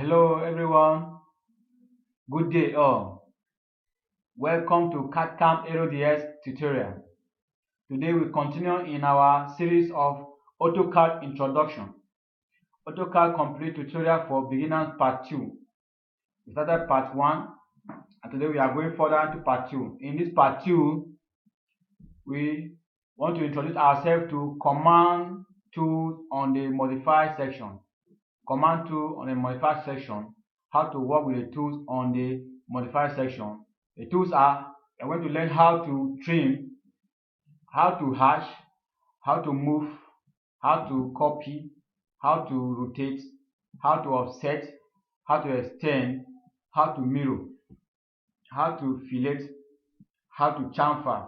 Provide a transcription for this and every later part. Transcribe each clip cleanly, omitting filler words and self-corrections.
Hello everyone, good day all. Welcome to CAD-CAM AutoDS tutorial. Today we continue in our series of AutoCAD Introduction. AutoCAD Complete Tutorial for Beginners Part 2. We started Part 1 and today we are going further to Part 2. In this Part 2, we want to introduce ourselves to Command tools on the Modify section. Command tool on the Modify section. How to work with the tools on the Modify section. The tools are, you're going to learn how to trim, how to hash, how to move, how to copy, how to rotate, how to offset, how to extend, how to mirror, how to fillet, how to chamfer,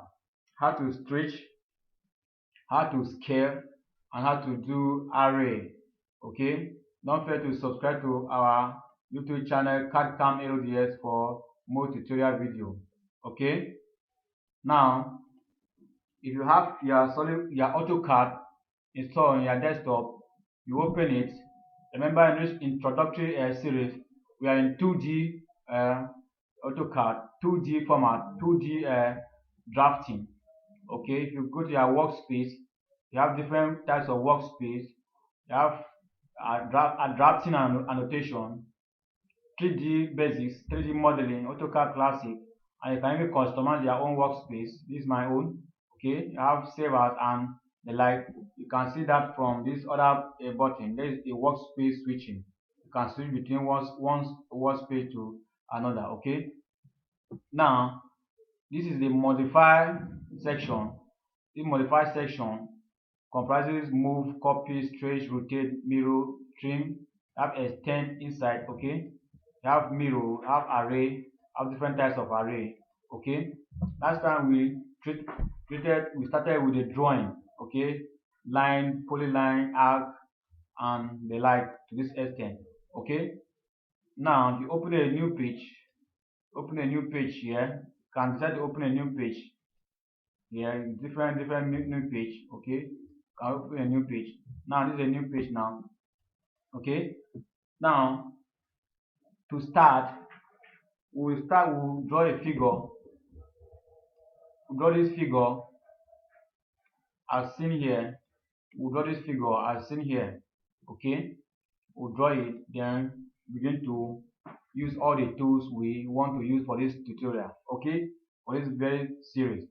how to stretch, how to scale, and how to do array. Okay, don't forget to subscribe to our YouTube channel CAD-CAM AutoDS for more tutorial video. Okay, now if you have your AutoCAD installed on your desktop, you open it. Remember, in this introductory series, we are in 2D AutoCAD, 2D format, 2D drafting. Okay, if you go to your workspace, you have different types of workspace. You have drafting and annotation, 3D basics, 3D modeling, AutoCAD classic, and you can even customize your own workspace. This is my own. Okay, you have save as and the like. You can see that from this other button. There is a workspace switching. You can switch between one workspace to another. Okay, now this is the modify section. This modify section comprises move, copy, stretch, rotate, mirror, trim, have extend inside. Okay, you have mirror, have array, have different types of array. Okay, last time we started with the drawing. Okay, line, polyline, arc, and the like to this extent. Okay, now you open a new page. Open a new page here. You can decide to open a new page here. Different new page. Okay, can open a new page. Now this is a new page now. Okay, now to start, we'll draw a figure. We'll draw this figure as seen here. We'll draw this figure as seen here. Okay, we'll draw it, then begin to use all the tools we want to use for this tutorial. Okay, for this very series.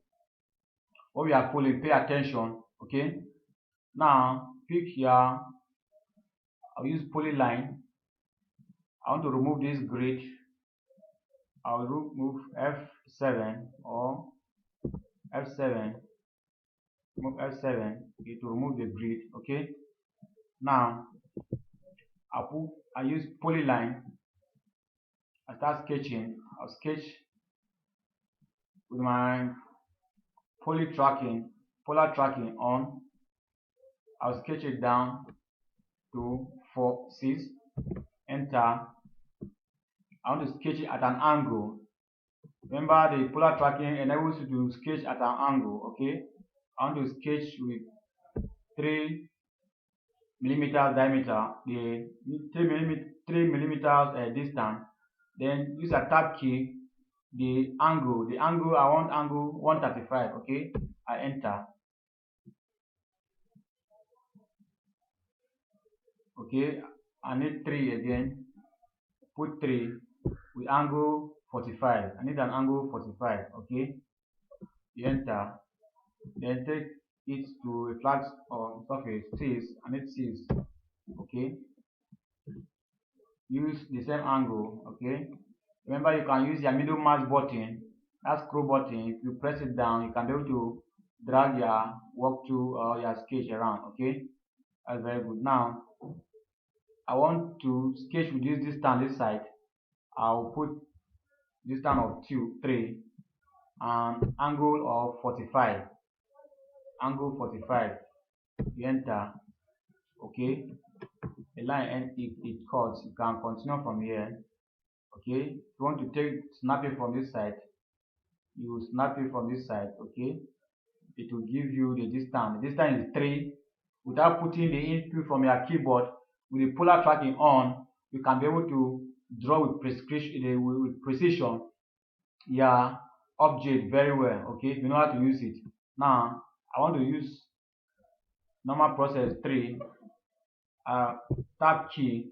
What we are pulling, pay attention. Okay, now pick here. I'll use polyline. I want to remove this grid. I'll remove F7 or F7. Move F7 to remove the grid. Okay. Now I use polyline. I start sketching. I'll sketch with my polar tracking on. I'll sketch it down to 4:6. Enter. I want to sketch it at an angle. Remember, the polar tracking enables you to sketch at an angle. Okay, I want to sketch with 3 millimeters diameter, the 3 millimeters distance. Then use a tab key. The angle I want angle 135. Okay, I enter. Okay, I need 3 again. Put 3 with angle 45. I need an angle 45. Okay, you enter. Then take it to a flat surface 6. I need 6. Okay, use the same angle. Okay, remember you can use your middle mouse button, that scroll button. If you press it down, you can be able to drag your work to or your sketch around. Okay, that's very good. Now I want to sketch with this distance this side. I'll put distance of 3 and angle of 45. Angle 45. You enter. Okay, the line and it cuts. You can continue from here. Okay, if you want to snap it from this side, you snap it from this side. Okay, it will give you the distance. The distance is 3. Without putting the input from your keyboard, with the polar tracking on, you can be able to draw with precision your object very well. Okay, you know how to use it. Now I want to use normal process 3. Tab key.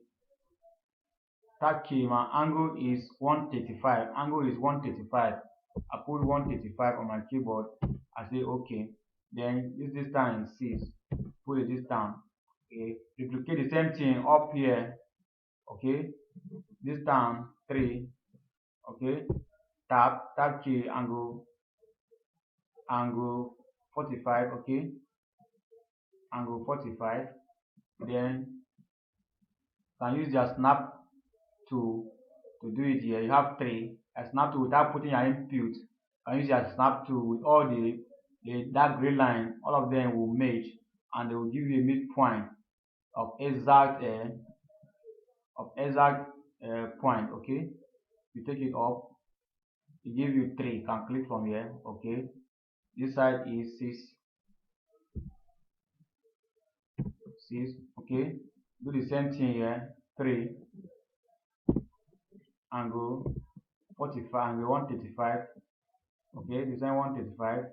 My angle is 135. Angle is 135. I put 135 on my keyboard. I say okay. Then use this time 6. Put it this down. Okay. Duplicate the same thing up here. Okay. This time 3. Okay. Tab key angle 45. Okay. Angle 45. Then can use your snap tool to do it here. You have 3. A snap tool without putting your input. Can use your snap tool with all the dark gray line. All of them will merge and they will give you a midpoint of exact point. Okay. You take it up. It give you 3. You can click from here. Okay. This side is 6. Okay. Do the same thing here. 3. Angle 45. Angle 135. Okay. Design 135.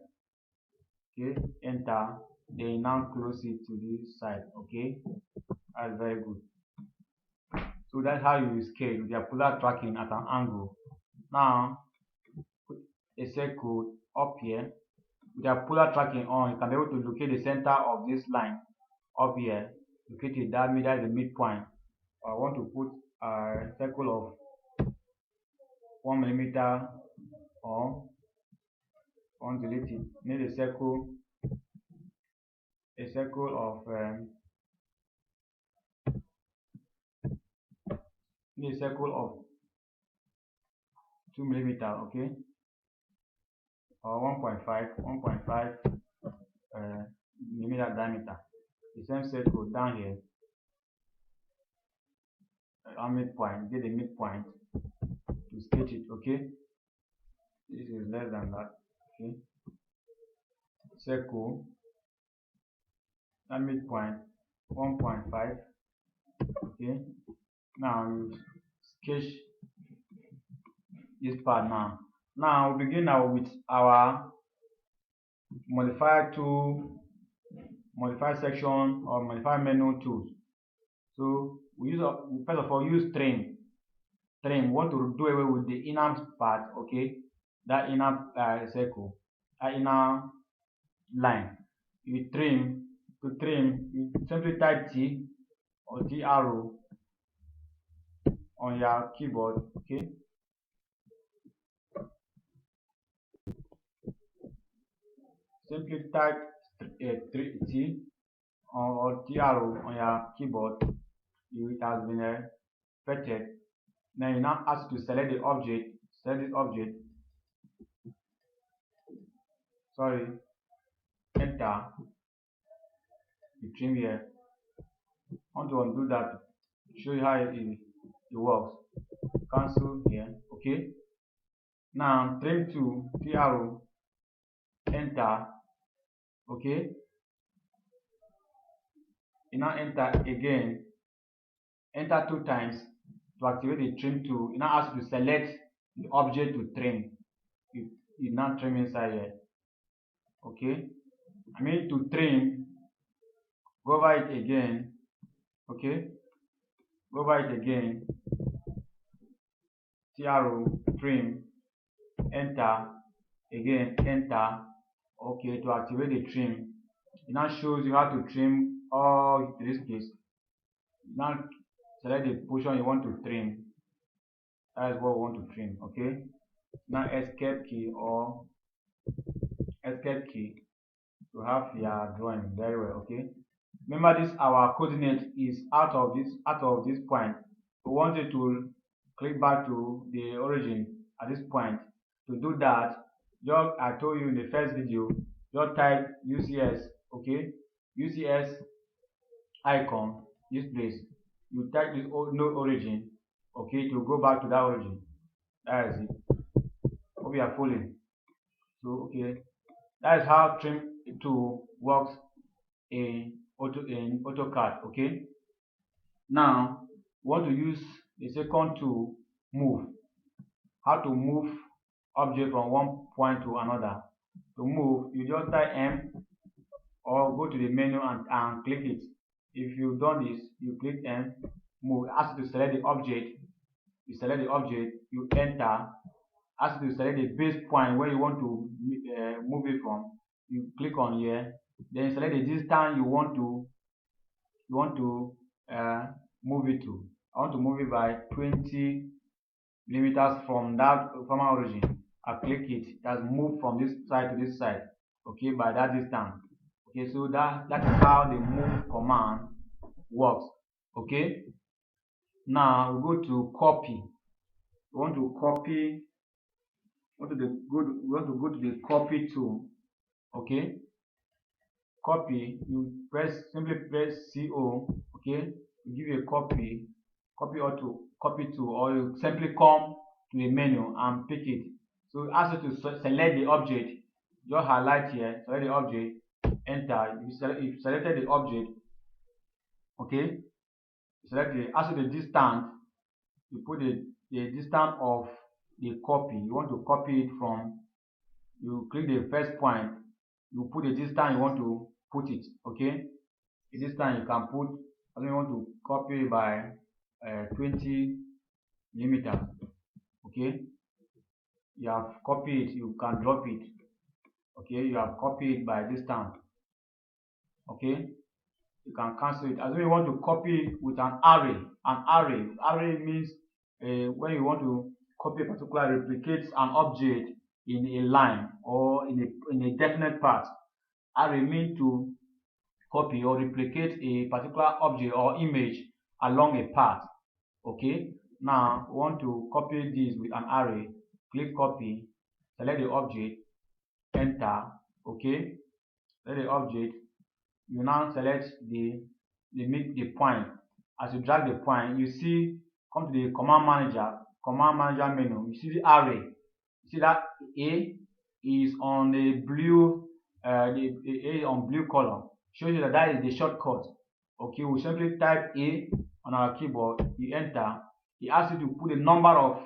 Okay. Enter. Then now close it to this side. Okay. That's very good. So that's how you scale with your polar tracking at an angle. Now put a circle up here. With your polar tracking on, you can be able to locate the center of this line up here. Locate it. That is the midpoint. I want to put a circle of 1 millimeter on. Delete it. Need a circle of 2 millimeter. Okay, or 1.5 millimeter diameter. The same circle down here. Midpoint. Get the midpoint to sketch it. Okay, this is less than that. Okay, circle. Midpoint 1.5. Okay, now you sketch this part. Now we begin now with our modify section or modify menu tools. So we use first of all use trim. We want to do away with the inner part. Okay, that inner circle, that inner line. You trim. To trim, you simply type T or T arrow on your keyboard. Okay, simply type T or T arrow on your keyboard. It has been affected. Now you now ask to select the object. Select this object. Sorry. Enter. You trim here. I want to undo that to show you how it works. Cancel here. Okay. Now trim to T arrow. Enter. Okay. You now enter again. Enter 2 times to activate the trim tool. You now ask to select the object to trim. You now trim inside here. Okay. I mean to trim. Go over it again. Okay. Go over it again. T arrow, trim, enter, again, enter. Okay, to activate the trim. It now shows you how to trim all this case. Now select the portion you want to trim. That is what we want to trim. Okay. Now escape key to have your drawing very well. Okay. Remember this, our coordinate is out of this point. We want it to click back to the origin at this point. To do that, just I told you in the first video, just type UCS. Okay, UCS icon, this place. You type this no origin. Okay, to go back to that origin. That is it. Hope you are following. So okay, that is how trim tool works in AutoCAD. Okay. Now want to use the second tool, move. How to move object from one point to another. To move, you just type M or go to the menu and click it. If you've done this, you click M, move. Ask you to select the object. You select the object, you enter. Ask you to select the base point where you want to move it from. You click on here. Then select the distance you want to move it to. I want to move it by 20 millimeters from our origin. I click it. It has moved from this side to this side. Okay, by that distance. Okay, so that is how the move command works. Okay. Now we go to copy. We want to copy. We want to go to the copy tool. Okay. Copy. You simply press CO. Okay. You give you a copy tool, or you simply come to a menu and pick it. So ask you to select the object. Just highlight here. Select the object. Enter. If you selected the object. Okay. Select it. Ask you the distance. You put the distance of the copy. You want to copy it from. You click the first point. You put the distance you want to put it. Okay. The distance you can put. I don't want to copy by 20 millimeters. Okay. You have copied it. You can drop it. Okay. You have copied by distance. Okay. You can cancel it. As when you want to copy with an array. Array means when you want to copy a particular, replicate an object in a line or in a definite path. Array means to copy or replicate a particular object or image along a path. Okay. Now we want to copy this with an array. Click copy. Select the object. Enter. Okay. Select the object. You now select the point. As you drag the point, you see, come to the command manager menu. You see the array. You see that A is on a blue, the A on blue color. Shows you that is the shortcut. Okay, we simply type A on our keyboard. You enter. It asks you to put a number of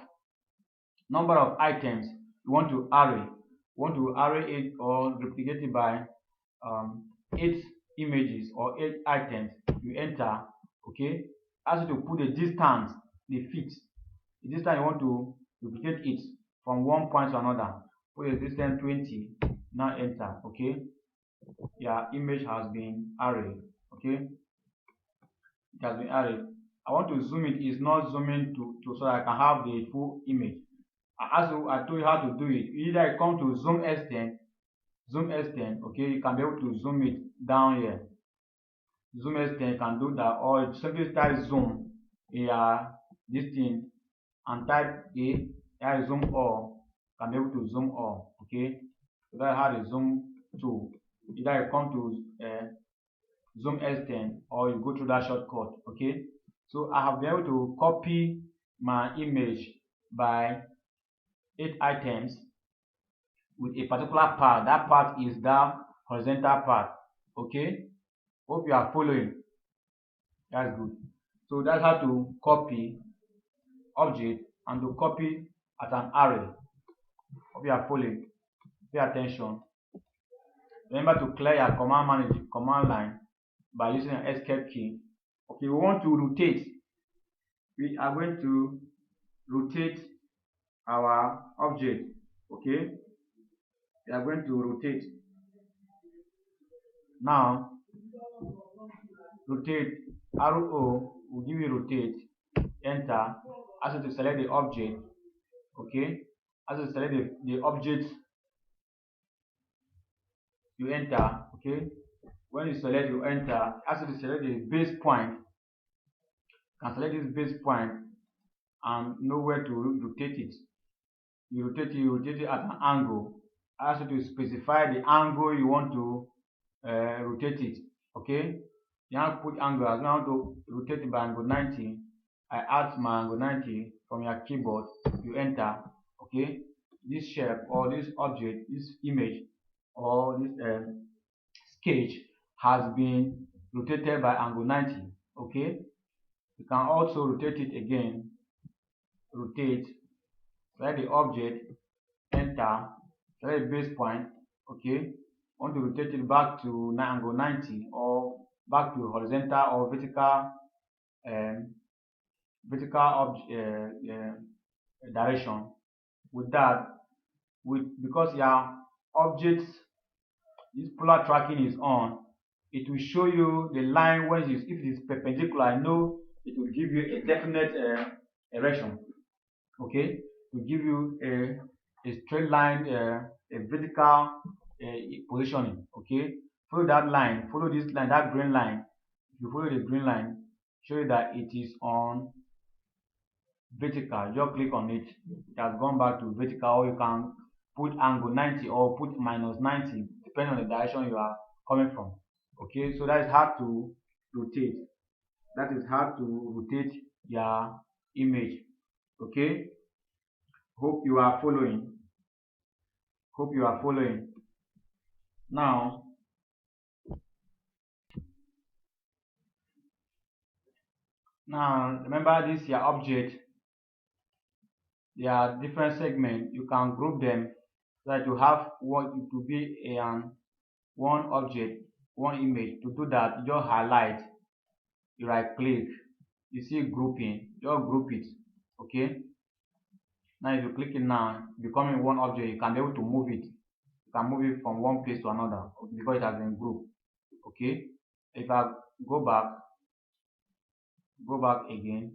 items you want to array. You want to array it or replicate it by 8 images or 8 items. You enter. Okay, ask you to put the distance, the feet, the distance you want to duplicate it from one point to another. Put the distance 20. Now enter. Okay, your image has been arrayed. Okay, it has been arrayed. I want to zoom it. It's not zooming to so that I can have the full image. As I told you how to do it, either you come to zoom extend. Okay, you can be able to zoom it down here. Zoom extend, you can do that, or simply type zoom here, this thing, and type A, here zoom all. You can be able to zoom all. Okay, so that's how the zoom tool. Either you come to zoom extend or you go through that shortcut. Okay, so I have been able to copy my image by 8 items with a particular part. That part is the horizontal part. Okay, hope you are following. That's good. So that's how to copy object and to copy as an array. Hope you are following. Pay attention. Remember to clear your command line by using an escape key. Okay, we want to rotate. We are going to rotate our object. Okay, we are going to rotate. Now, rotate. RO will give you rotate. Enter. Ask you to select the object. Okay, ask you to select the object. You enter. Okay, when you select, you enter. Ask you to select the base point. You can select this base point and know where to rotate it. You rotate it at an angle. Ask you to specify the angle you want to rotate it. Okay, you have to put angle. As I want to rotate it by angle 90, I add my angle 90 from your keyboard. You enter. Okay, this shape or this object, this image or this sketch has been rotated by angle 90. Okay, You can also rotate it again. Rotate, select the object, enter, select the base point. Okay, want to rotate it back to angle 90 or back to horizontal or vertical um, direction. With that, because your object, this polar tracking is on, it will show you the line when if it is perpendicular. I know it will give you a definite direction. Okay, to give you a straight line, a vertical positioning. Okay, follow that line, follow this line, that green line. If you follow the green line, show you that it is on vertical. Just click on it, it has gone back to vertical, or you can put angle 90 or put minus 90 depending on the direction you are coming from. Okay, so that is how to rotate. That is how to rotate your image. Okay, hope you are following. Hope you are following. Now, remember this your object. There are different segments. You can group them so that you have what it will be one object, one image. To do that, you just highlight, you right click, you see grouping, just group it. Okay. Now if you click it now, becoming one object, you can be able to move it. You can move it from one place to another because it has been grouped. Okay. If I go back again.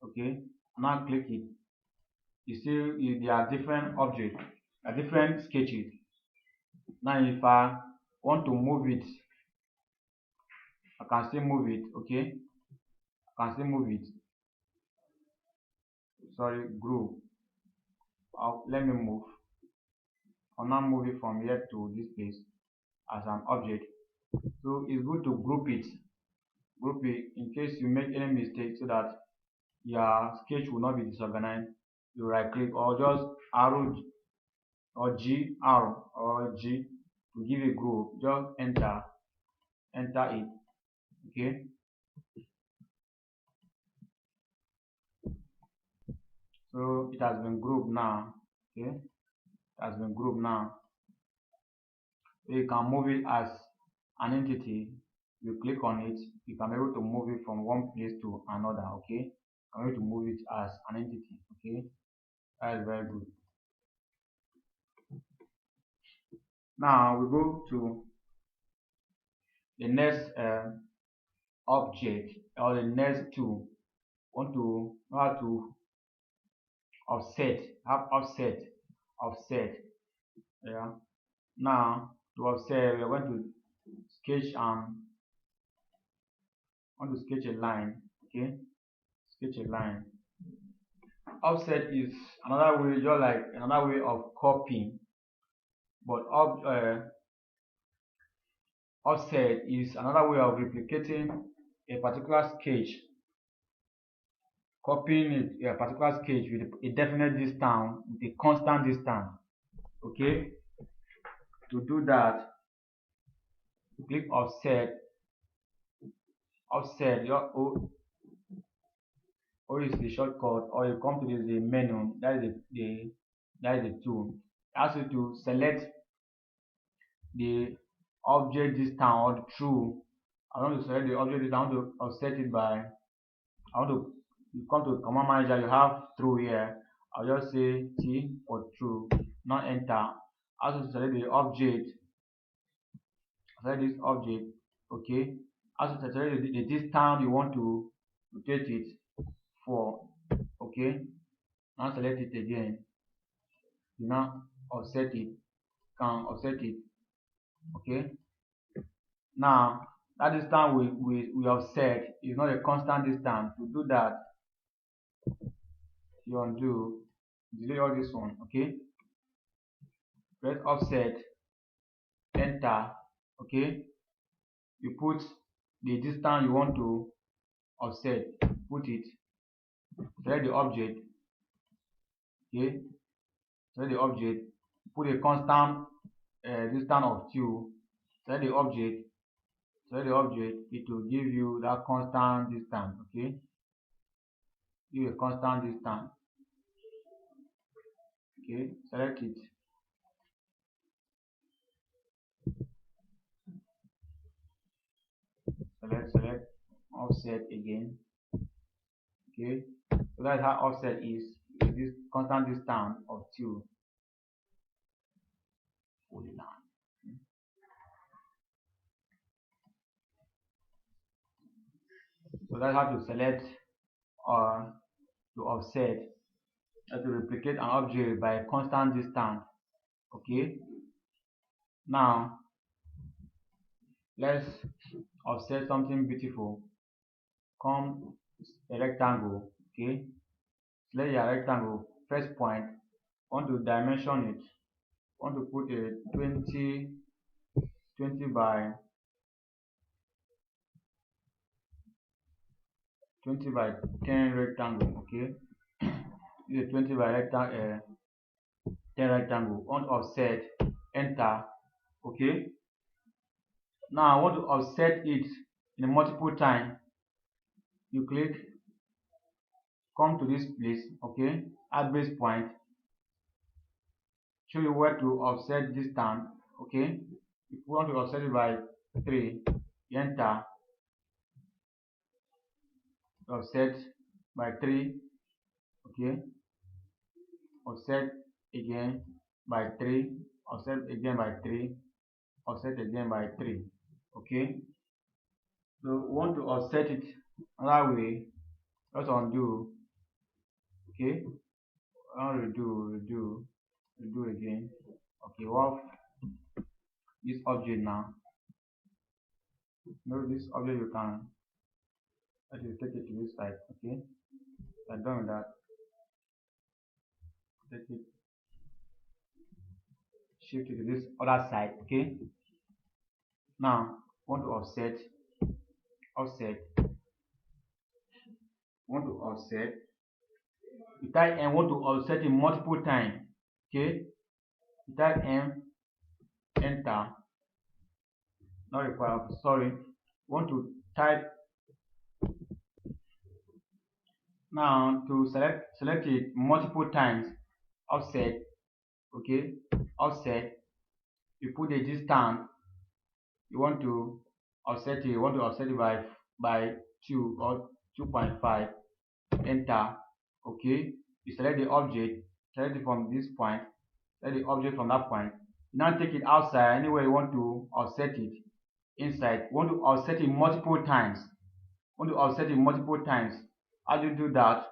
Okay. Now click it. You see there are different objects, different sketches. Now if I want to move it, I can still move it. Okay, I can still move it. Sorry, group. Let me move. I'll now move it from here to this place as an object. So it's good to group it in case you make any mistake, so that your sketch will not be disorganized. You right click or just arrow or G arrow or G to give a group. Just enter it. Okay, so it has been grouped now. Okay, it has been grouped now. So you can move it as an entity. You click on it, you can be able to move it from one place to another. Okay, I'm going to move it as an entity. Okay, that is very good. Now we go to the next object, or the next tool. Want to know how to offset. Yeah. Now to offset, we are going to sketch want to sketch a line. Okay, sketch a line. Offset is another way, just like another way of copying, but offset is another way of replicating a particular sketch, copying it, a particular sketch with a definite distance, with a constant distance. Okay, to do that, click offset. Or is the shortcut, or you come to the menu. That is the tool. Ask you to select the object distance or true. I want to select the object distance. I want to offset it by, you come to command manager, you have true here. I'll just say T for true. Now enter. Ask you to select the object. Select this object. Okay. Ask you to select the distance you want to rotate it for. Okay, now select it again. You now offset it, can offset it. Okay, now that distance we offset is not a constant distance. To do that, you undo, delete all this one. Okay, press offset, enter. Okay, you put the distance you want to offset, put it, select the object. Okay, select the object, put a constant distance of 2. Select the object, it will give you that constant distance. Okay, give a constant distance. Okay, select it. Select offset again. Okay, so that's how offset is this constant distance of 249. So that's how to select or to offset and to replicate an object by a constant distance. Okay, now let's offset something beautiful. Come a rectangle. Okay, select your rectangle. First point, want to dimension it. Want to put a 20 by 10 rectangle. Okay, this is a 20 by 10 rectangle. Want to offset, enter. Okay, now I want to offset it in a multiple time. You click, come to this place. Okay, add base point, show you where to offset distance. Okay, if you want to offset it by 3, enter, offset by 3. Okay, offset again by 3, offset again by 3, offset again by 3. Okay, so we want to offset it another way. Just undo. Okay, now redo again. Okay, well, this object now. Know this object you can actually take it to this side. Okay, I'm done with that. Take it, shift it to this other side. Okay, now want to offset, want to offset. You type M, want to offset it multiple times. Okay, you type M, enter. Not required. Sorry, want to type now to select it multiple times. Offset. Okay, offset. You put the distance you want to offset it. You want to offset it by 2 or 2.5. Enter. Okay, you select the object, select it from this point, select the object from that point. Now take it outside anywhere you want to offset it. Inside, you want to offset it multiple times. How do you do that?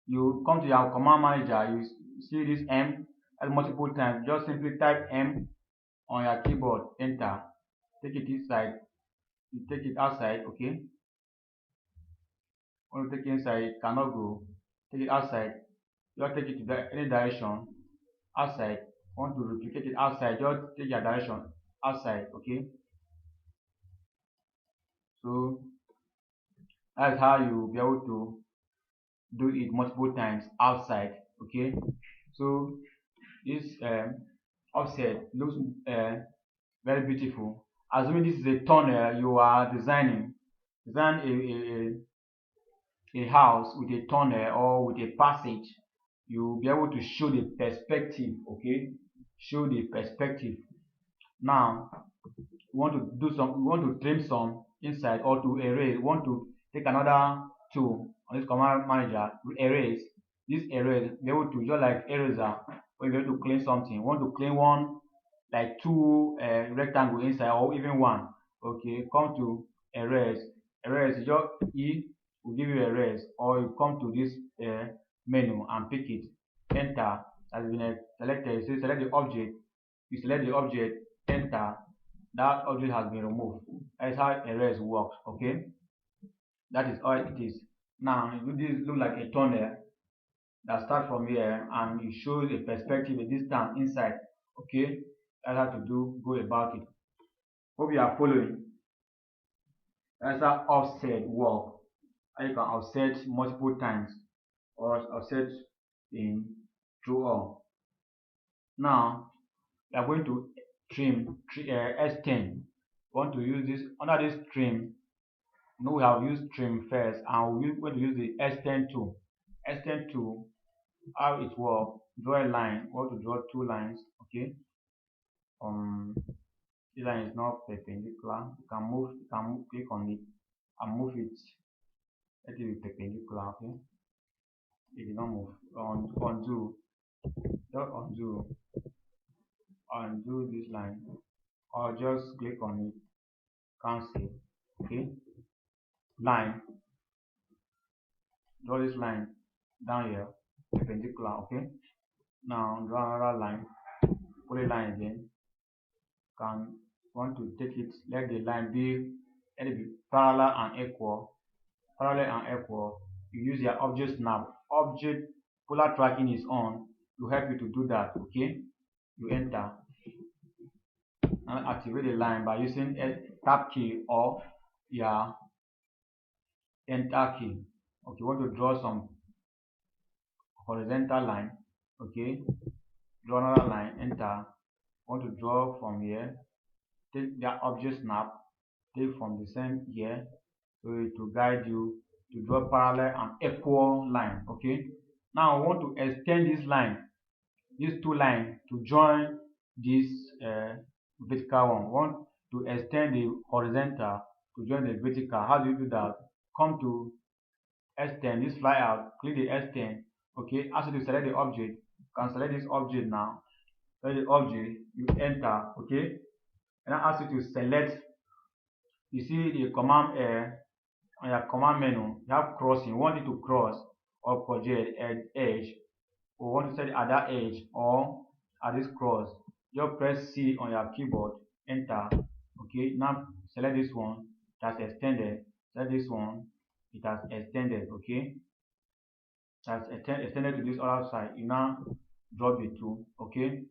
You come to your command manager, you see this M as multiple times. Just simply type M on your keyboard, enter. Take it inside, you take it outside. Okay, want to take it inside, it cannot go. Take it outside, just take it to any direction outside. Want to replicate it outside, just take your direction outside. Okay, so that's how you be able to do it multiple times outside. Okay, so this offset looks very beautiful. Assuming this is a tunnel you are design a house with a tunnel or with a passage, you'll be able to show the perspective. Okay, show the perspective. Now we want to trim some inside or to erase. We want to take another tool on this command manager, erase. This erase, be able to just like eraser when you're going to clean something. We want to clean one like 2 rectangle inside or even 1. Okay, come to erase. Just E will give you erase, or you come to this menu and pick it. Enter. Has been selected. So select the object. You select the object. Enter. That object has been removed. That's how erase works. Okay, that is all it is. Now this look like a tunnel that starts from here and it shows a perspective, a distance inside. Okay, that's how to go about it. Hope you are following. That's how offset work. And you can offset multiple times or offset in through all. Now we are going to trim S10. Want to use this under this trim. We have used trim first, and we're going to use the extend tool. Extend tool, how it works: draw a line. We want to draw two lines. Okay. This line is not perpendicular. Click on it and move it. Let it be perpendicular. Okay. It did not move. Undo. Just undo this line, or just click on it, cancel. Okay. Line. Draw this line down here, perpendicular. Okay. Now draw another line. Put a line again. Want to take it, let it be parallel and equal. You use your object snap. Object polar tracking is on to help you to do that. Okay. You enter and activate the line by using tab key or your enter key. Okay. You want to draw some horizontal line. Okay. Draw another line. Enter. Want to draw from here. Take the object snap. Take from the same here, so it will guide you to draw parallel and equal line. Okay. Now I want to extend this line, these two lines, to join this vertical one. Want to extend the horizontal to join the vertical. How do you do that? Come to extend, this fly out, click the extend. Okay. Ask you to select the object. You can select this object now. Select the object, you enter. Okay. And I ask you to select. You see the command on your command menu, you have crossing. You want it to cross or project edge, or want to set it at that edge or at this cross. Just press C on your keyboard, enter. Okay, now select this one, it has extended. Select this one, it has extended. Okay, that's extended to this other side. You now drop the two. Okay,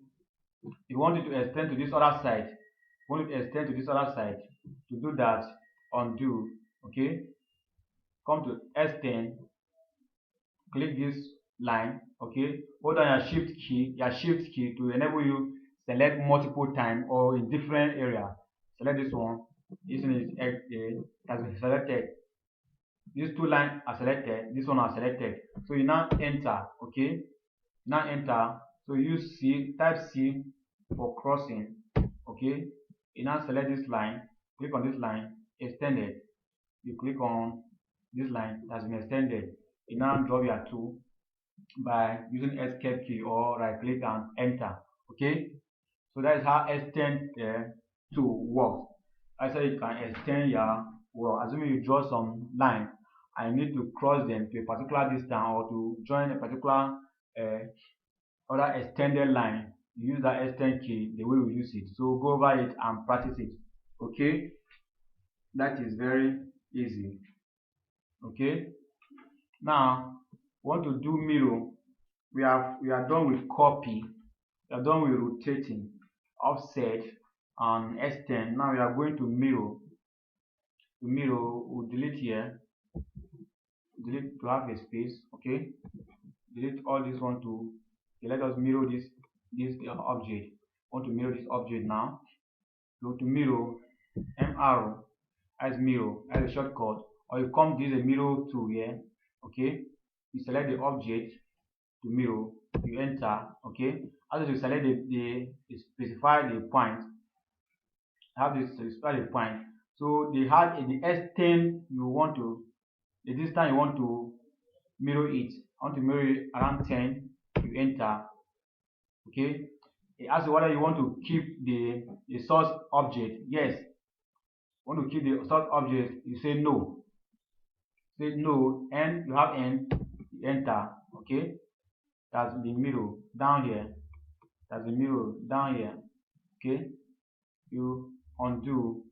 you want it to extend to this other side. To do that, undo. Okay, come to extend, click this line. Okay, hold on your shift key to enable you select multiple times or in different area. Select this one. This one is has been selected. These two lines are selected, this one are selected. So you now enter. Okay, now enter. So use type C for crossing. Okay, you now select this line, click on this line, extended. You click on this line that has been extended. You now drop your tool by using escape key or right click and enter. Okay, so that is how extend tool works. I said you can extend your assuming you draw some line and you need to cross them to a particular distance or to join a particular other extended line. You use that extend key the way we use it. So go over it and practice it. Okay, that is very easy. Okay, now want to do mirror. We are done with copy, we are done with rotating, offset and extend. Now we are going to mirror. We'll delete here, delete to have a space. Okay, delete all this one to let us mirror this object. Want to mirror this object now. Go to mirror, arrow as mirror as a shortcut, or you come to use a mirror tool here. Okay, you select the object to mirror, you enter. Okay, after you select the specify the point, have to specify the point. So the extent you want to, the distance you want to mirror it. I want to mirror it around 10. You enter. Okay, it asks you whether you want to keep the source object. Yes, want to keep the source object. You say no. Say no, and you have n. You enter. Okay, that's the mirror down here. That's the mirror down here. Okay, you undo.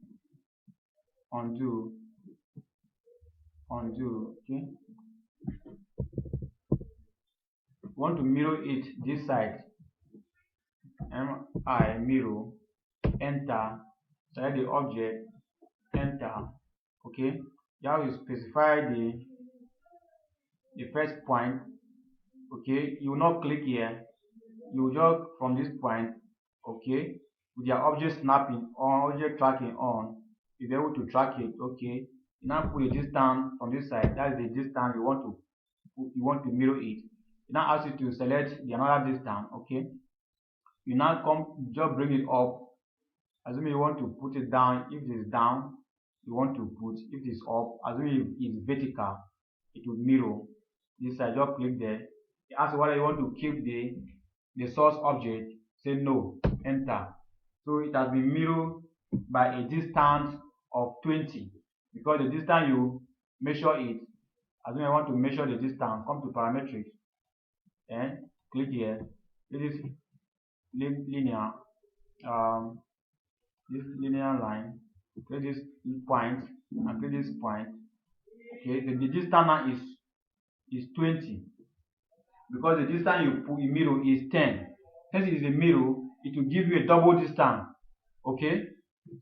Okay, want to mirror it this side. Mirror, enter, select the object, enter. Okay, now you specify the first point. Okay, you will not click here, you will just from this point. Okay, with your object snapping on, object tracking on, you'll be able to track it. Okay, You now put a distance from this side. That is the distance you want to mirror it. It now asks you to select the another distance. Okay. You now come, just bring it up. Assuming you want to put it down. If it is down, you want to put. If it is up, assuming it is vertical, it will mirror this side. Just click there. It asks whether you want to keep the source object. Say no. Enter. So it has been mirrored by a distance of 20, because the distance you measure it. Assuming I want to measure the distance, come to parametrics and click here. This is linear, this linear line. Click this point and click this point. Okay, the distance now is 20, because the distance you mirror is 10. Since it is a mirror, it will give you a double distance. Okay,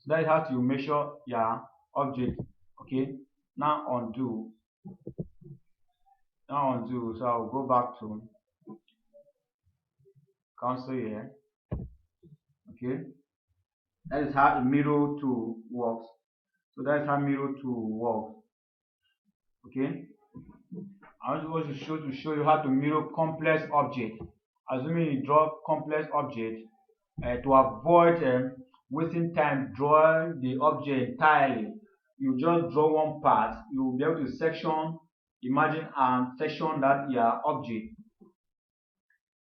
so that is how to measure your object. Okay, now undo. So I'll go back to console here. Okay, that is how a mirror tool works. So that is how mirror tool works. Okay, I also want to show you how to mirror complex object. Assuming you draw complex object, to avoid wasting time drawing the object entirely, you just draw one part. You will be able to section. Imagine section that your object.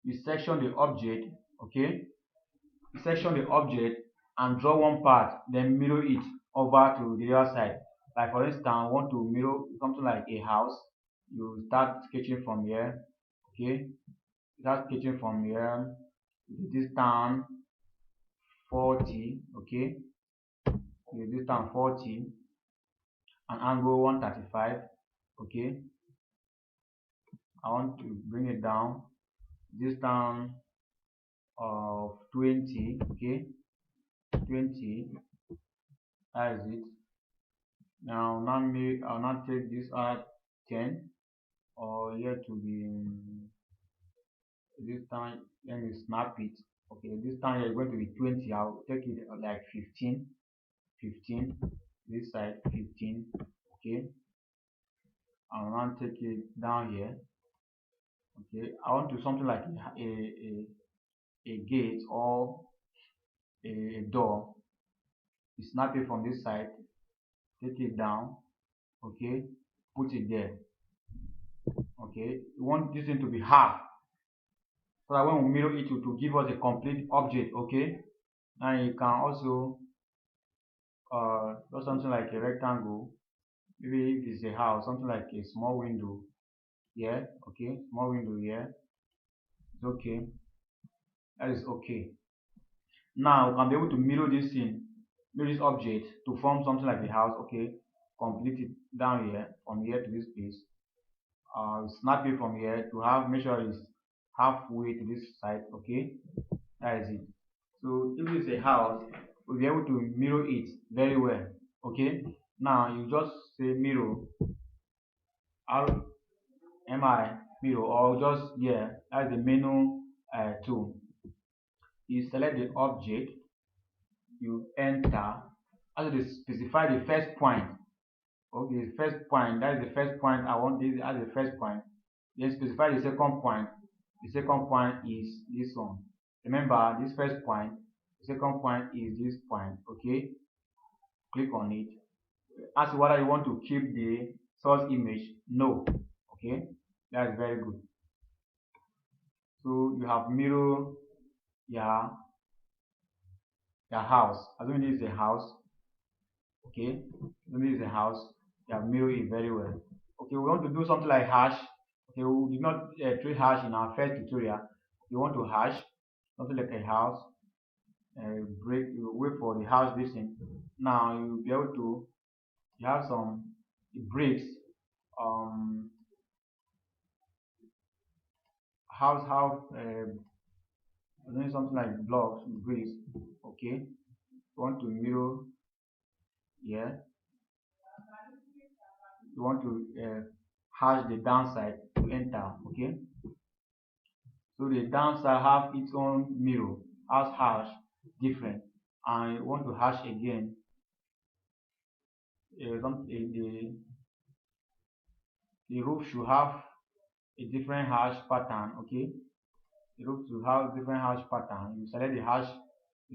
You section the object. Okay, you section the object and draw one part, then mirror it over to the other side. Like for instance, I want to mirror something like a house. You start sketching from here. Okay, start sketching from here. This distance 40. Okay, this distance 40, and angle 135. Okay, I want to bring it down. Distance of 20. Okay, 20. That is it. Now I'll not take this at 10, or here to be this time. Let me snap it. Okay, this time here is going to be 20. I'll take it like 15. This side 15. Okay, I'll now take it down here. Okay, I want to do something like a gate or a door. You snap it from this side, take it down. Okay, put it there. Okay, you want this thing to be half, so that when we mirror it to give us a complete object. Okay, now you can also do something like a rectangle. Maybe if it's a house, something like a small window here. Okay, small window here. It's okay. That is okay. Now we can be able to mirror this thing, mirror this object to form something like a house. Okay, complete it down here, from here to this place. Snap it from here to make sure it's halfway to this side. Okay, that is it. So if it's a house, we'll be able to mirror it very well. Okay, now you just say mirror, RMI mirror, or just that's the menu tool. You select the object, you enter. As you specify the first point. Okay, the first point, that is the first point. I want this as the first point. Then specify the second point. The second point is this one. Remember, this first point, the second point is this point. Okay, click on it. Ask whether you want to keep the source image. No. Okay, that is very good. So you have mirror your house. Assuming this is a house. Okay, assuming this is a house, you have mirror it very well. Okay, we want to do something like hash. Okay, we did not treat hash in our first tutorial. You want to hash something like a house. You wait for the house listing. Now you'll be able to. You have some bricks. House doing something like blocks, bricks. Okay, you want to mirror here. You want to hash the downside to enter. Okay, so the downside have its own mirror as hash different, and you want to hash again. the roof should have a different hash pattern. Okay, the roof should have different hash pattern. You select the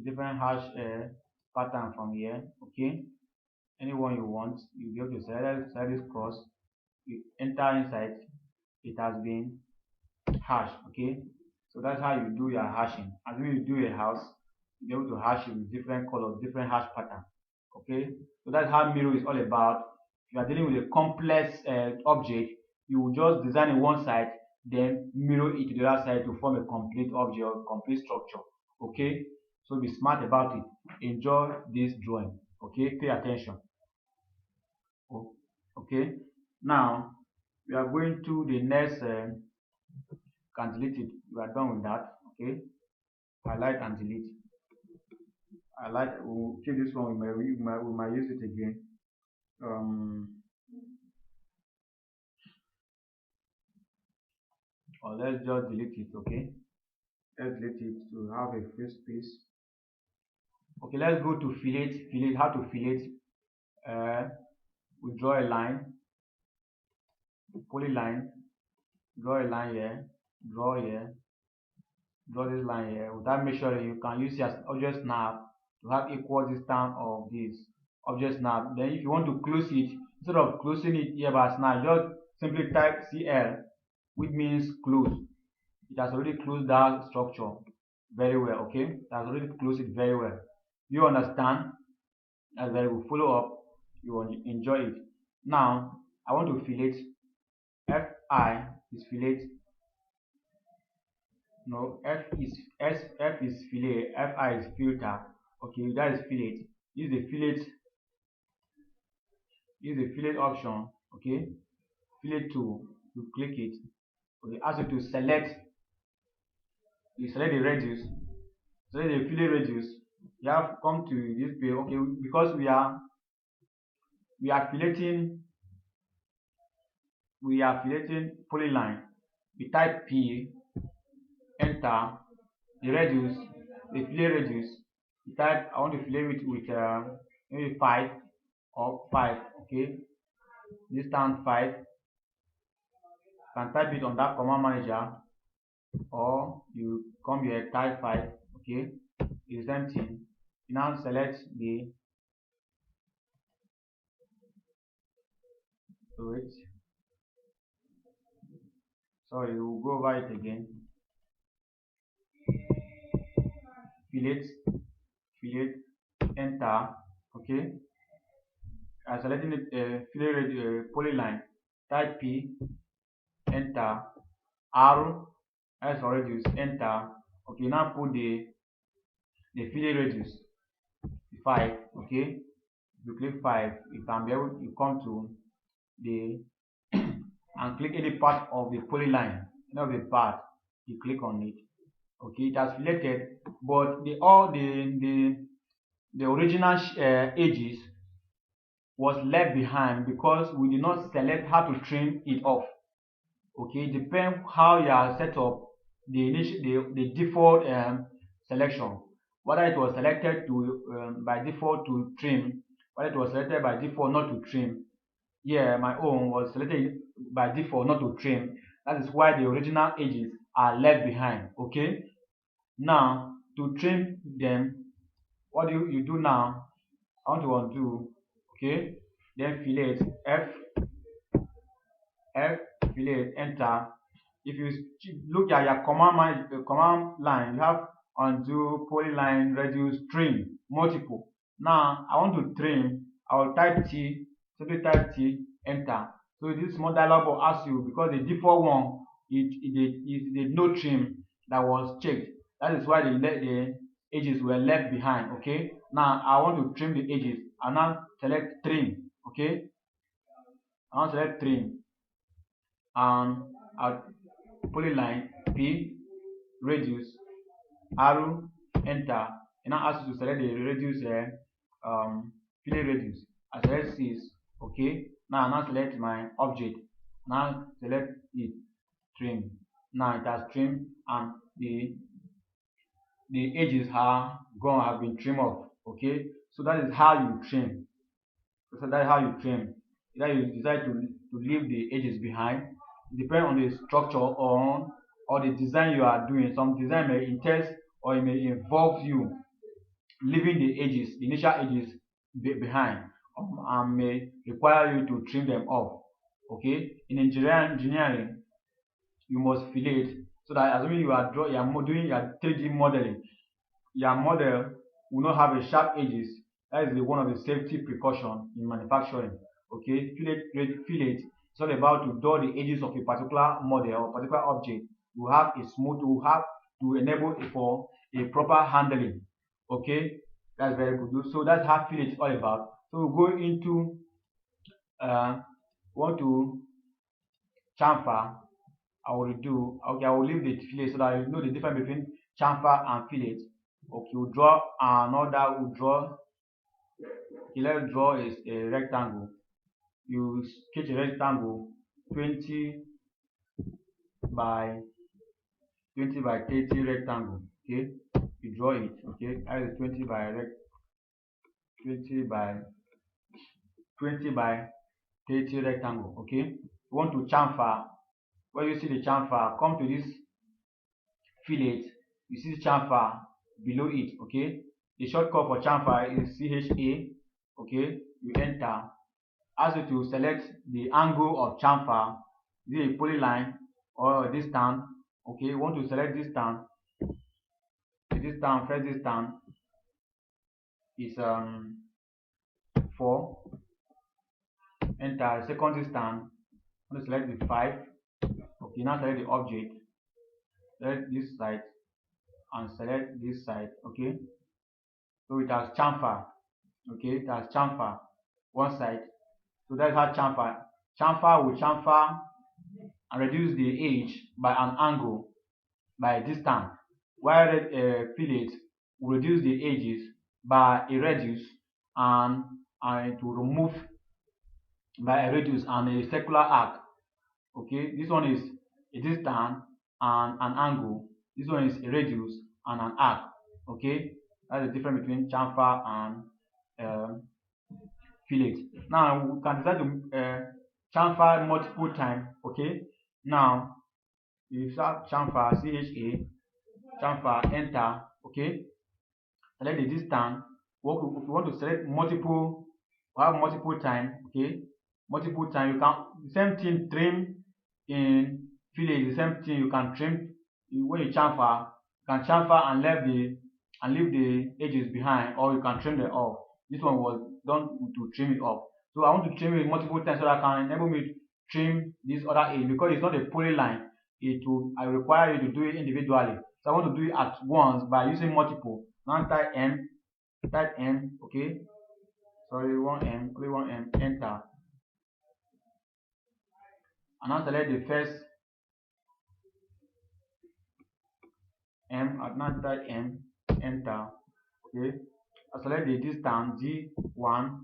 different hash pattern from here. Okay, anyone you want, you be able to select this cross. You enter inside. It has been hashed. Okay, so that's how you do your hashing. As when you do a house, you be able to hash it with different colors, different hash pattern. Okay, so that's how Miro is all about. If you are dealing with a complex object, you will just design in one side, then mirror it to the other side to form a complete object or complete structure. Okay, so be smart about it. Enjoy this drawing. Okay, pay attention. Okay, now we are going to the next. Can delete it. We are done with that. Okay, highlight and delete. We'll keep this one. We might use it again. Or let's just delete it. Okay, let's delete it to have a free space. Okay, let's go to fillet. How to fillet? We draw a line, polyline, draw a line here, draw here, draw this line here. With that, make sure that you can use your object snap to have equal distance of this object snap. Then if you want to close it, instead of closing it here by snap, just simply type CL, which means close. It has already closed that structure very well. Okay, it has already closed it very well. You understand? That's very good. Follow up. You will enjoy it. Now I want to fillet. Fi is fillet. No, F is fillet. Fi is filter. Okay, that is fillet. Use the fillet. Use the fillet option. Okay, fillet tool. You click it. Okay, ask you to select. You select the radius. Select the fillet radius. You have come to this page. Okay, because we are filleting polyline. We type P, enter the radius, the fillet radius. You type I want to fillet it with maybe 5 or 5. Okay, distance 5. You can type it on that command manager, or you come here type 5. Okay, it's the same thing. You now select the wait. Sorry, we'll go over it again. Fillet, enter. Okay, I'm selecting the fillet polyline. Type P, enter. R as for radius, enter. Okay, now put the fillet radius 5. Okay, you click 5. You can be able you come to the and click any part of the polyline. The part you click on it. Okay, it has selected, but the original edges was left behind because we did not select how to trim it off. Okay, depends how you are set up the default selection, whether it was selected to by default to trim, whether it was selected by default not to trim. Yeah, my own was selected by default not to trim. That is why the original edges are left behind. Okay, now to trim them, what do you do now? I want to undo. Okay, then fillet F fillet, enter. If you look at your command line, you have undo, polyline, reduce, trim, multiple. Now I want to trim. I will type T, simply type T, enter. So this small dialog will ask you, because the default one is no trim that was checked. That is why the edges were left behind. Okay, now I want to trim the edges. I now select trim. Okay, I now select trim, and I'll polyline P, radius, arrow, enter. And now ask you to select the radius fillet radius. I select 6. Okay, now I now select my object. Now select it, trim. Now it has trimmed, and the edges have been trimmed off. Okay, so that is how you trim. So that's how you trim. Either you decide to leave the edges behind, depend on the structure or the design you are doing. Some design may entail or it may involve you leaving the edges, the initial edges behind, and may require you to trim them off. Okay, in engineering, you must fillet so that assuming doing your 3D modeling, your model will not have a sharp edges. That is one of the safety precaution in manufacturing. Okay, fillet is all about to draw the edges of a particular model or particular object to have a smooth to have to enable for a proper handling. Okay, that's very good. So that's how fillet is all about. So we go into want to chamfer. I will leave the fillet so that you know the difference between chamfer and fillet. Okay, we'll draw another, we'll draw, okay, let's draw is a rectangle. You sketch a rectangle 20 by 30 rectangle. Okay, you draw it. Okay, that is 20 by 30 rectangle. Okay, you want to chamfer. When you see the chamfer, come to this fillet. You see the chamfer below it. Okay, the shortcut for chamfer is CHA. Okay, you enter. Ask you to select the angle of chamfer. Is it a polyline or a distance? Okay, you want to select distance. The distance, first distance is 4. Enter. Second distance, you want to select the 5. Okay, now select the object. Select this side and select this side. Okay, so it has chamfer. Okay, it has chamfer one side. So that's how chamfer will chamfer and reduce the edge by an angle by a distance, while fillet will reduce the edges by a radius and it will remove by a radius and a circular arc. Okay, this one is a distance and an angle. This one is a radius and an arc. Okay, that's the difference between chamfer and fillet. Now we can decide to chamfer multiple times. Okay, now you start chamfer CHA, chamfer, enter. Okay, select the distance. If you want to select multiple, have multiple time. Okay, multiple time. You can the same thing trim in fillet. The same thing you can trim when you chamfer. You can chamfer and leave the edges behind, or you can trim them off. This one was done to trim it off. So I want to trim it multiple times so that I can enable me to trim this other edge because it's not a polyline. I require you to do it individually. So I want to do it at once by using multiple. Now type M, okay. Sorry, only one M, enter. And now select the first M, at now type M, enter. Okay. I select the distance D1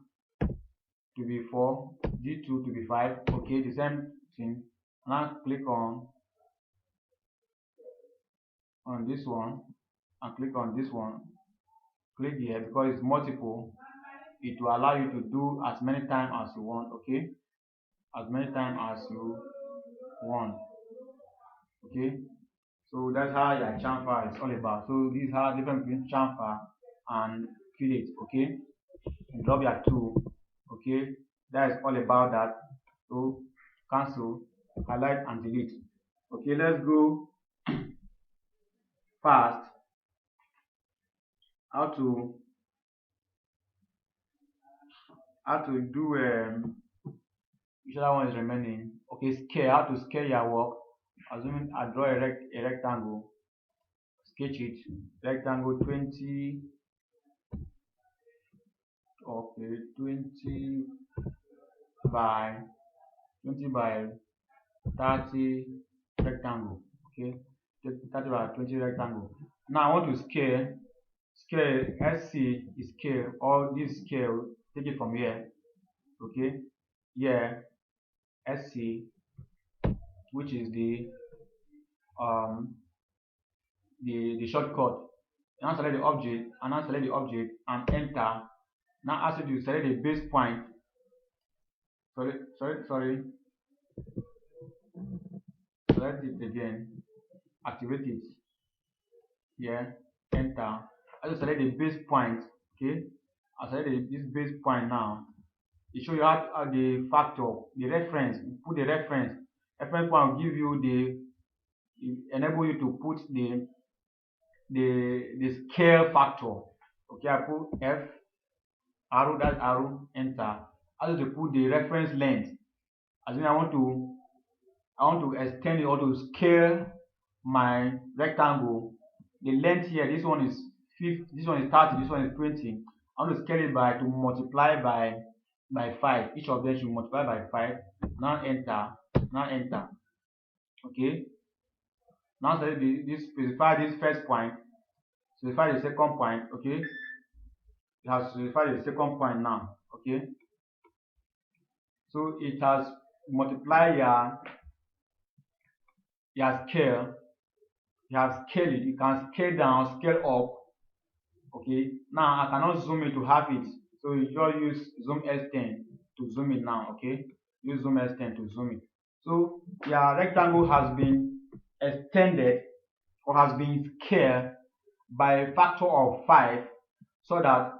to be 4, D2 to be 5. Okay, the same thing. Now click on this one and click on this one. Click here because it's multiple. It will allow you to do as many times as you want. Okay, as many times as you want. Okay, so that's how your chamfer is all about. So these are different between chamfer and fillet. Okay, and drop your tool. Okay, that is all about that. So cancel, highlight and delete. Okay, let's go fast. How to do which other one is remaining? Okay, scale. How to scale your work. Assuming I draw a rectangle, sketch it. Rectangle 20. Okay, 20 by 30 rectangle. Okay, 30 by 20 rectangle. Now I want to scale. Scale SC is scale. All this scale, take it from here. Okay, here SC, which is the shortcut. Now select the object and enter. Now ask you to select the base point Sorry. Select it again. Activate it. Here. Enter. I just select the base point. Okay. I select this base point now. It show you how the factor, the reference. You put the reference. Reference point will give you enable you to put the scale factor. Okay, I put F arrow, that arrow, enter. I just to put the reference length. As in I want to extend it or to scale my rectangle. The length here, this one is 50, this one is 30, this one is 20. I want to scale it by to multiply by 5. Each of them should multiply by 5. Now enter. Now enter. Okay. Now select this, specify this first point, specify the second point. Okay. It has specified the second point now. Okay. So it has multiplied your scale. You have scaled it. You can scale down, scale up. Okay. Now I cannot zoom it to have it. So you just use zoom S10 to zoom it now. Okay. Use zoom S10 to zoom it. So your rectangle has been extended or has been scaled by a factor of 5, so that,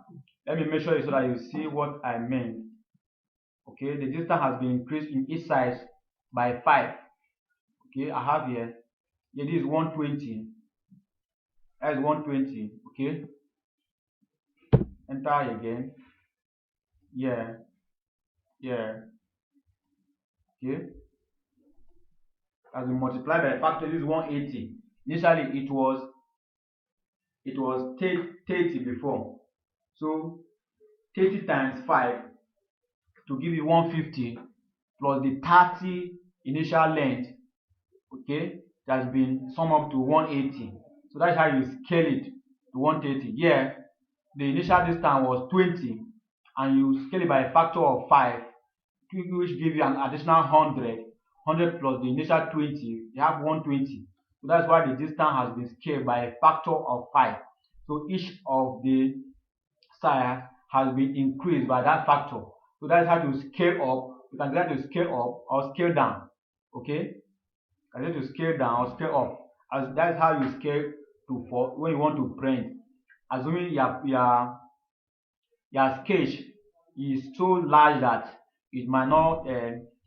let me measure it so that you see what I mean. Okay, the distance has been increased in each side by 5. Okay, I have here this is 120. That is 120. Okay, enter again. Yeah. Okay, as we multiply by factor, this is 180. Initially it was 30 before. So 30 times 5 to give you 150 plus the 30 initial length. Okay, that has been summed up to 180. So that's how you scale it to 130. Yeah, the initial distance was 20 and you scale it by a factor of 5, which give you an additional 100 plus the initial 20, you have 120. So that's why the distance has been scaled by a factor of 5. So each of the sides has been increased by that factor. So that's how to scale up. You can decide to scale up or scale down. Okay, you can decide to scale down or scale up. As that's how you scale to for when you want to print. Assuming your sketch is so large that it might not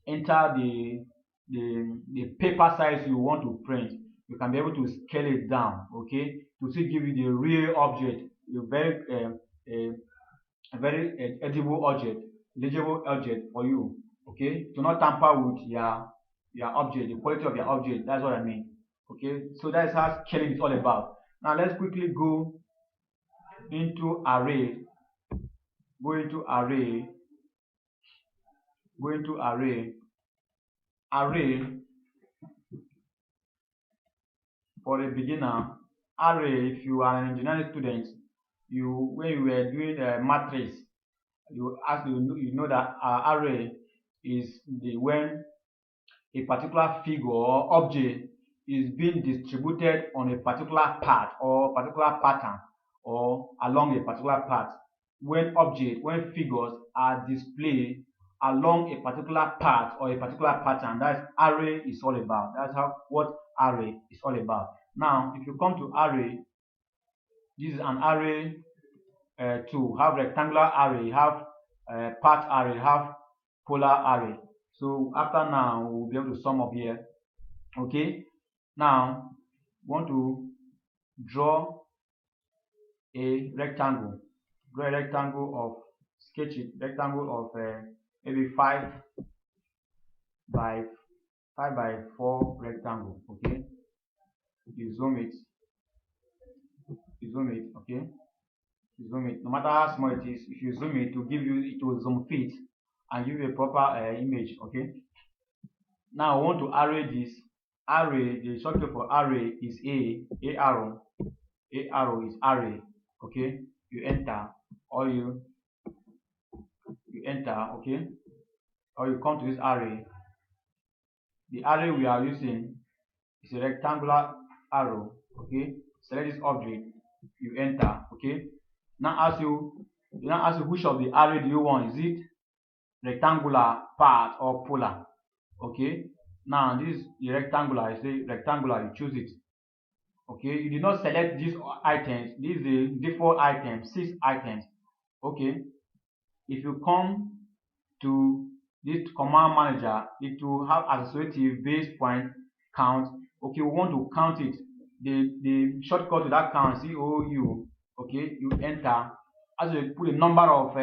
enter the paper size you want to print, you can be able to scale it down. Okay, to still give you the real object, a very legible object for you. Okay, to not tamper with your object, the quality of your object. That's what I mean. Okay, so that's how scaling is all about. Now let's quickly go into array. Go into array. Array for a beginner. Array, if you are an engineering student, when you were doing matrix, you know that array is when a particular figure or object is being distributed on a particular path or particular pattern or along a particular path. When figures are displayed along a particular path or a particular pattern, that's array is all about. That's what array is all about. Now, if you come to array, this is an array to have rectangular array, have path array, have polar array. So after now, we'll be able to sum up here. Okay, now we want to draw a rectangle. Draw a rectangle of rectangle of maybe 5 by 4 rectangle. Okay, you zoom it. Okay, you zoom it. No matter how small it is, if you zoom it, it will zoom fit and give you a proper image. Okay, now I want to array this. Array, the shortcut for array is a arrow is array. Okay, you enter, or you enter. Okay, or you come to this array. The array we are using is a rectangular arrow. Okay, select this object, you enter. Okay, now ask you which of the array do you want. Is it rectangular part or polar. Okay, now this is the rectangular. I say rectangular, you choose it. Okay, you did not select these items. These are the default items, 6 items. Okay, if you come to this command manager, it will have associative base point count. Okay, we want to count it. The shortcut to that count, COU. Okay, you enter. As you put a number of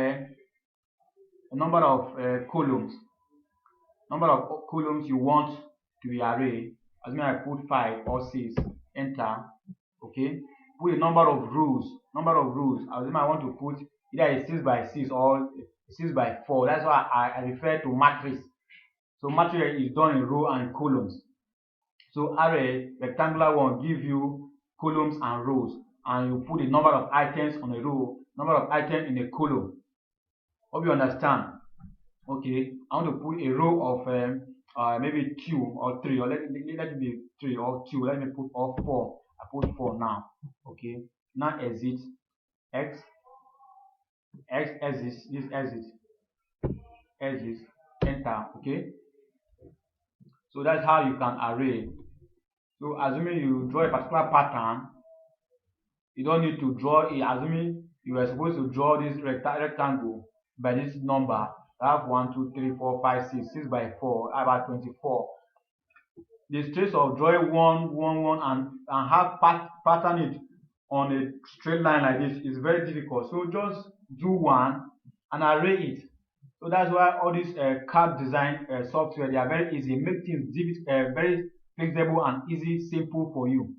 columns, you want to be arrayed. As I put 5 or 6, enter. Okay, put a number of rows. As I want to put either a 6 by 6 or 6 by 4. That's why I refer to matrix. So matrix is done in row and columns. So array, rectangular one, give you columns and rows, and you put a number of items on a row, number of items in a column. Hope you understand. Okay, I want to put a row of maybe 2 or 3, or let it be 3 or 2. Let me put all 4. I put 4 now. Okay, now exit, exit, this exit, enter. Okay, so that's how you can array. So assuming you draw a particular pattern, you don't need to draw it. Assuming you are supposed to draw this rectangle by this number, I have 1, 2, 3, 4, 5, 6, 6 by 4, about 24. The stress of drawing 1, 1, 1 and have pattern it on a straight line like this is very difficult. So just do one and array it. So that's why all these CAD design software, they are very easy, make things very flexible and easy, simple for you.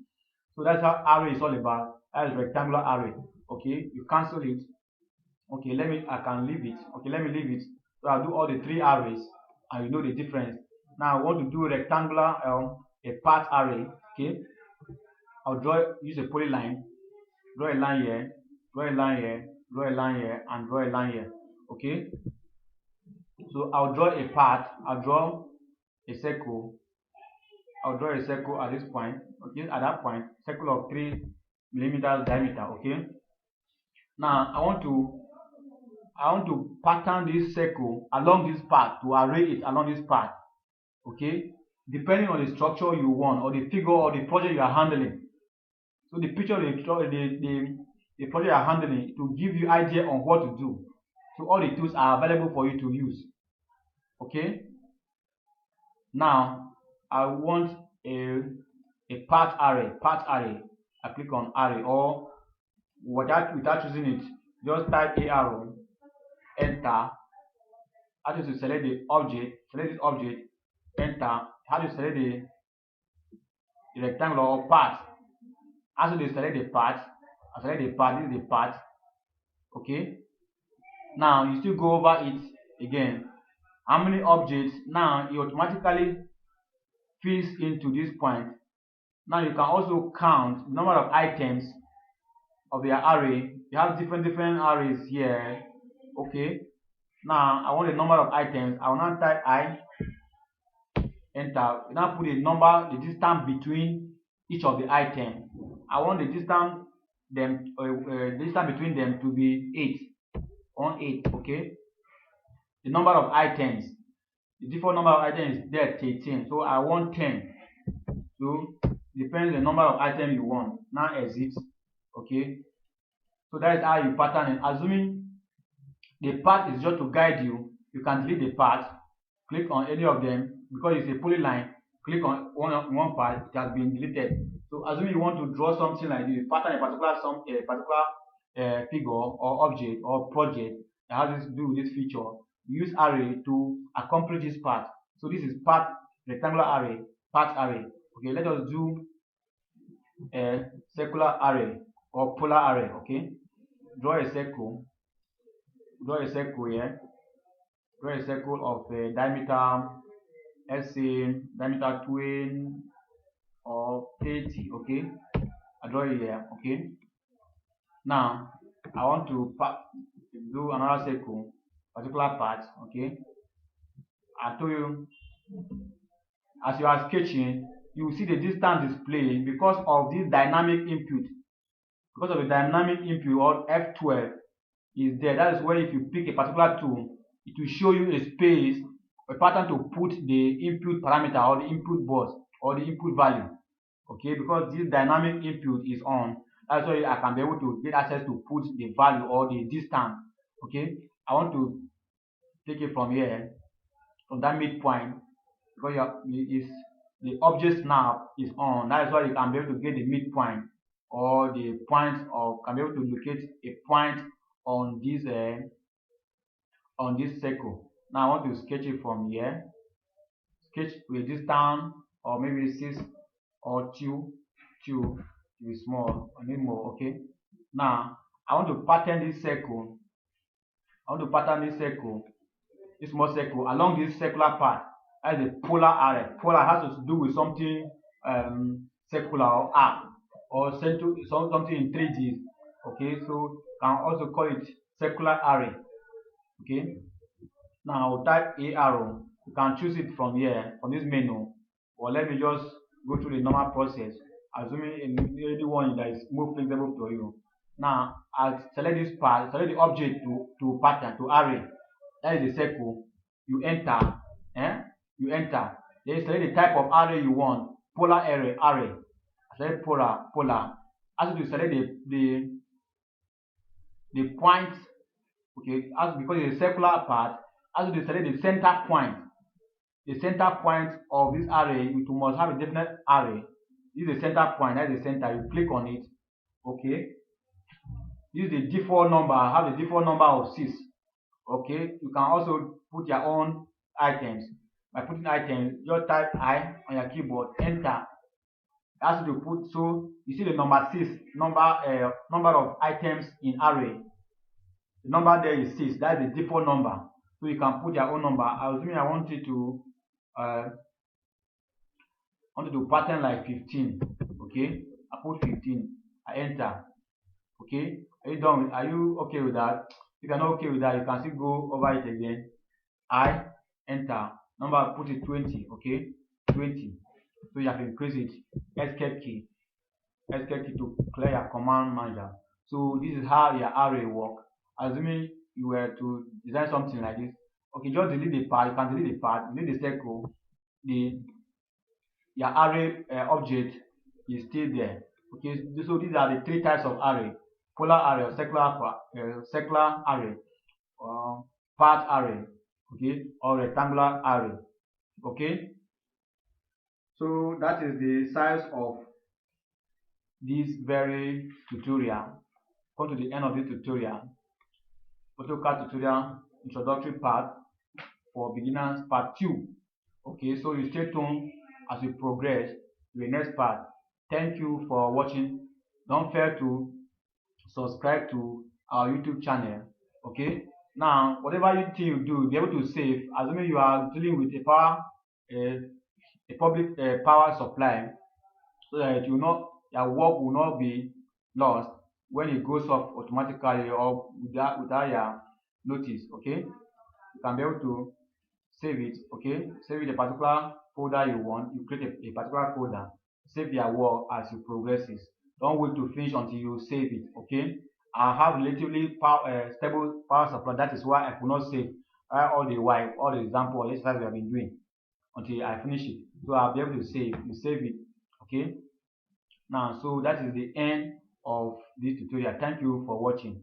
So that's how array is all about. That is rectangular array. Okay, you cancel it. Okay, I can leave it. Okay, let me leave it. So I'll do all the 3 arrays and you know the difference. Now I want to do rectangular a part array. Okay, I'll use a polyline, draw a line here, draw a line here, draw a line here, and draw a line here. Okay, so I'll draw a part. I'll draw a circle. I'll draw a circle at this point. Okay, at that point, circle of 3 millimeters diameter. Okay, now I want to pattern this circle along this path, to array it along this path. Okay, depending on the structure you want, or the figure, or the project you are handling. So the picture, the project you are handling, to give you idea on what to do. So all the tools are available for you to use. Okay, now I want a part array. I click on array, or without choosing it, just type a arrow, enter. How to select the object, select this object, enter. How to select the rectangle or part. As you select the part, this is the part. Okay, now you still go over it again. How many objects? Now it automatically fills into this point. Now you can also count the number of items of the array. You have different arrays here. Okay, now I want the number of items. I will now type I, enter. Now put the distance between each of the items. I want the distance between them to be 8. Okay, the number of items, the default number of items is there 13, so I want 10. So depends the number of items you want. Now exit. Okay, so that is how you pattern it. Assuming the path is just to guide you, you can delete the path, click on any of them. Because it's a polyline, click on one part, it has been deleted. So assuming you want to draw something like this, pattern a particular figure or object or project that has to do with this feature, use array to accomplish this part. So this is part rectangular array, part array. Okay, let us do a circular array or polar array. Okay, draw a circle here, draw a circle of diameter, let's say diameter 20 or 30. Okay, I draw it here. Okay, now I want to do another circle, particular part. Okay, I told you, as you are sketching, you will see the distance display because of this dynamic input. Because of the dynamic input, or F12 is there. That is where if you pick a particular tool, it will show you a space, a pattern to put the input parameter or the input bus or the input value. Okay, because this dynamic input is on, that's why I can be able to get access to put the value or the distance. Okay, I want to take it from here, from that midpoint, because the object snap is on. That is why you can be able to get the midpoint or the point, or can be able to locate a point on this circle. Now I want to sketch it from here. Sketch with distance or maybe 6 or 2 to be small. I need more. Okay. Now I want to pattern this circle. This small circle along this circular path. That is a polar array. Polar has to do with something circular or arc or something in 3D. Okay, so can also call it circular array. Okay. Now I'll type a arrow. You can choose it from here, from this menu, or let me just go through the normal process, assuming anyone that is more flexible to you. Now I'll select this part, select the object to pattern, to array. That is the circle. You enter, you enter. Then select the type of array you want. Polar array. Select polar. As you select the points. Okay, as because it's a circular part, as you select the center point. The center point of this array, you must have a definite array. This is the center point, that's the center. You click on it. Okay. This is the default number. I have the default number of 6. Okay. You can also put your own items. By putting items, just type I on your keyboard, enter. As you put, so you see the number 6, number of items in array. The number there is 6. That's the default number. So you can put your own number. Assuming I wanted to pattern like 15. Okay, I put 15. I enter. Okay, are you okay with that? If you're not okay with that, you can still go over it again. I enter. Number, I put it 20. Okay, 20. So you have to increase it. Escape key to clear your command manager. So this is how your array work. Assuming you were to design something like this. Okay, just delete the part. You can delete the part, delete the circle. Your array object is still there. Okay, so these are the 3 types of array: polar array, circular array, part array, okay, or rectangular array. Okay, so that is the size of this very tutorial. Come to the end of this tutorial. AutoCAD tutorial introductory part for beginners part 2. Okay, so you stay tuned as we progress to the next part. Thank you for watching. Don't fail to subscribe to our YouTube channel. Okay, now whatever you do, be able to save. Assuming you are dealing with a public power supply, so that your work will not be lost when it goes off automatically or without your notice. Okay, you can be able to save it. Okay, save it a particular folder you want. You create a particular folder, save your work as you progresses. Don't wait to finish until you save it. Okay, I have relatively stable power supply. That is why I could not save all the example or exercise we have been doing until I finish it. So I'll be able to save. You save it. Okay. Now, so that is the end of this tutorial. Thank you for watching.